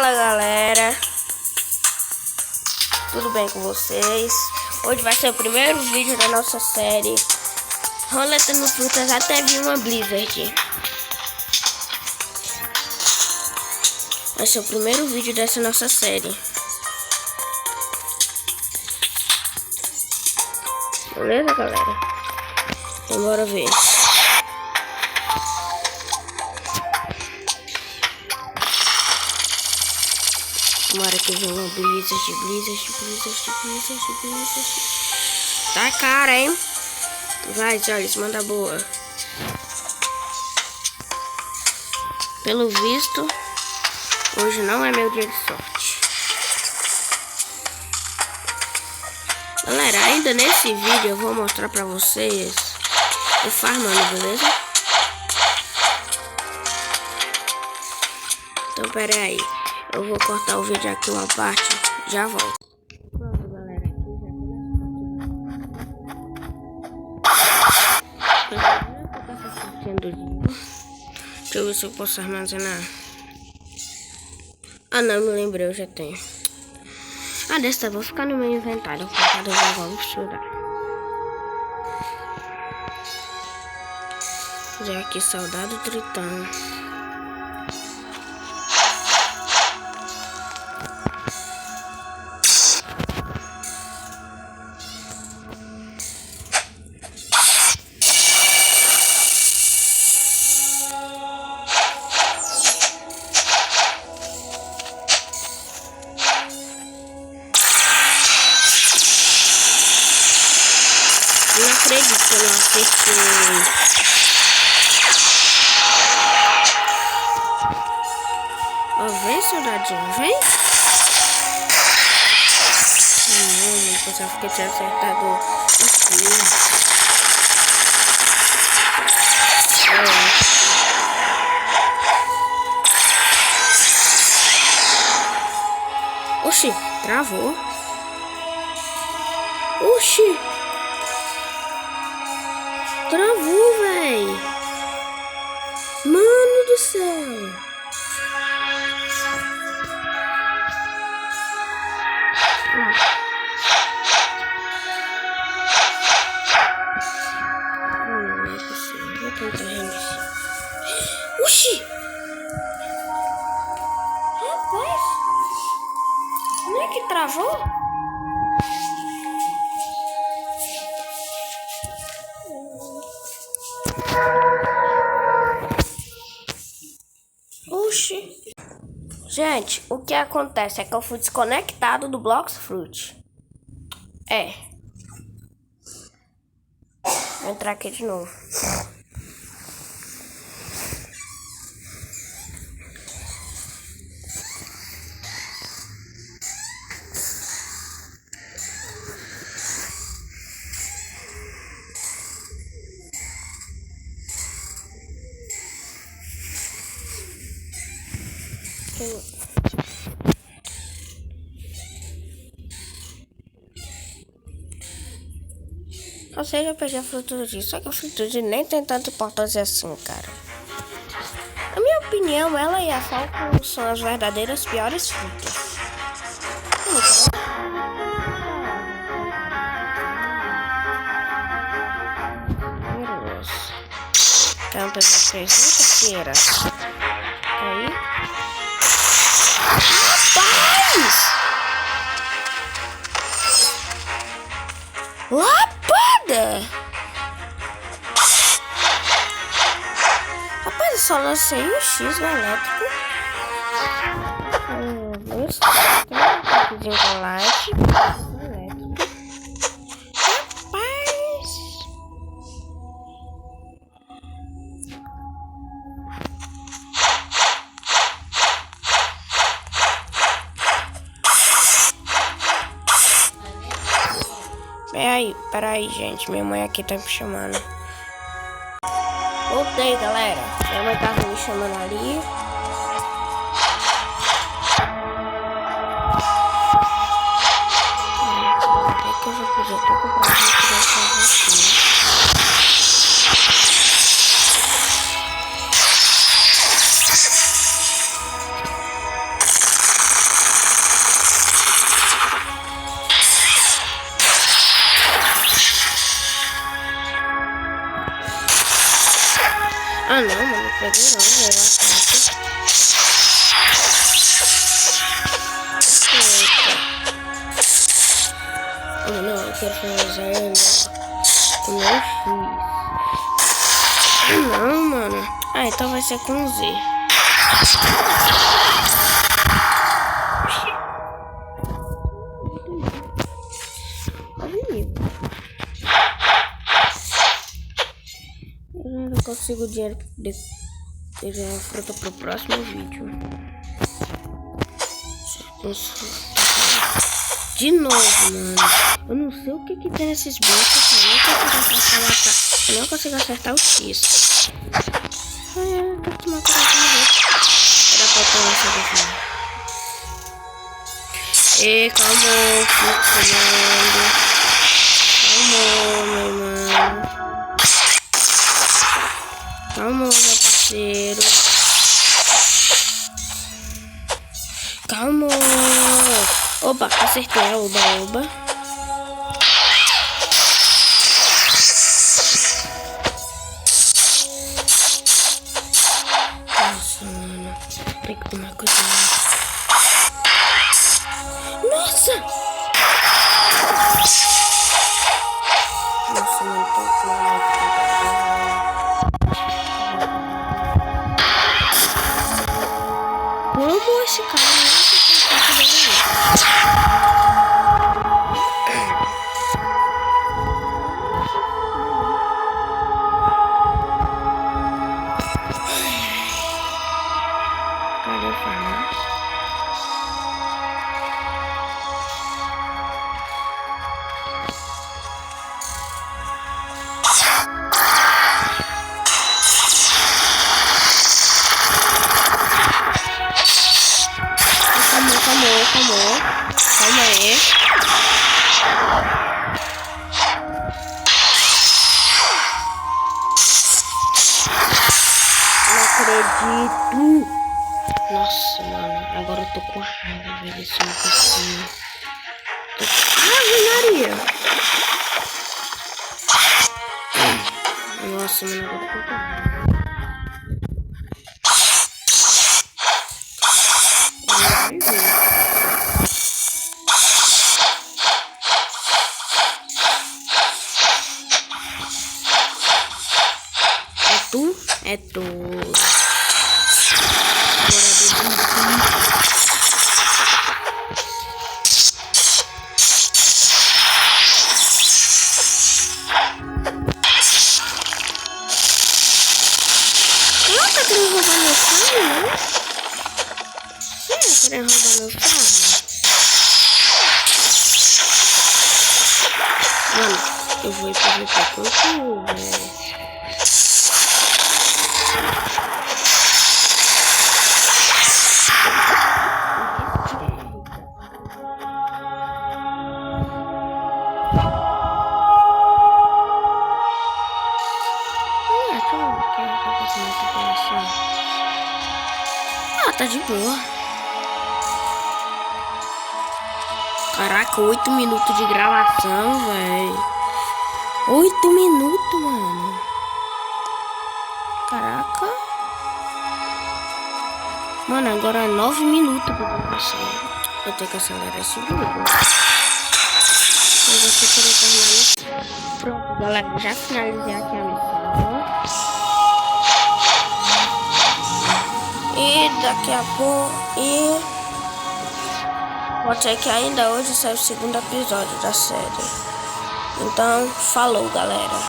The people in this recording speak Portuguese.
Fala galera, tudo bem com vocês? Hoje vai ser o primeiro vídeo da nossa série Roletando Frutas até vir uma Blizzard. Vai ser o primeiro vídeo dessa nossa série. Beleza galera? Então bora ver. Tomara que venha uma Blizzard. Tá cara, hein? Vai, Charles, manda boa. Pelo visto, hoje não é meu dia de sorte. Galera, ainda nesse vídeo eu vou mostrar pra vocês o farmando, beleza? Então, pera aí. Eu vou cortar o vídeo aqui uma parte, já volto. Pronto, galera, aqui já deixa eu ver se eu posso armazenar. Ah não, me lembrei, eu já tenho. Ah, dessa eu vou ficar no meu inventário. Eu vou colocar do vou estudar. Já aqui, soldado tritão. Eu não acredito que eu não acertei. Ó, vem, soldadinho, vem. Não, eu pensava que eu tinha acertado aqui. Oxi, travou. Oxi. Travou, véi. Mano do céu. Não é possível. Vou tentar reiniciar. Oxi. Rapaz. Não é que travou? Oxi. Gente, o que acontece é que eu fui desconectado do Blox Fruit. Vou entrar aqui de novo. Ou seja, eu peguei a Frutude, só que a Frutude nem tem tanta importância assim, cara. Na minha opinião, ela e a Falcon são as verdadeiras piores frutas. Quer uma pessoa que fez muita feira. Aí. Rapaz! Lapada! Rapaz, eu só lancei o X no elétrico. Isso. Tem um pouquinho com light. Elétrico. Rapaz! Peraí, gente. Minha mãe aqui tá me chamando. Voltei, galera. Minha mãe tava me chamando ali. O que eu vou fazer? Eu tô comprando Ah, não, mano, não peguei não, velho. Ah, não, eu quero fazer com meu filho. Não, mano. Ah, então vai ser com Z. Eu não consigo dinheiro de fruta pro próximo vídeo. De novo, mano. Eu não sei o que tem nesses blocos. Eu não consigo acertar o X. Tem que tomar cuidado. Era pra eu essa daqui. E calma, funcionando. Calma, meu mano. Calma, meu parceiro. Calma. Oba, acertei. Oba, oba. Nossa, mano. Tem que tomar cuidado. Nossa! Nossa, não tô com como esse cara cadê a farmácia? Calma aí. Não acredito. Nossa, mano. Agora eu tô com raiva, velho. Desse mocinho. Maria. Nossa, mano. Agora eu tô com raiva. É tu. Não tá querendo roubar meu carro, né? Você tá querendo roubar meu carro? Mano, eu vou ir pra contigo, velho. Ah, tá de boa. Caraca, 8 minutos de gravação, velho. 8 minutos, mano. Caraca. Mano, agora é 9 minutos pra gravação. Eu tenho que acelerar esse vídeo. Eu vou querer terminar isso. Pronto, galera. Já finalizei aqui a missão. E daqui a pouco. Pode ser que ainda hoje sai o segundo episódio da série. Então, falou, galera.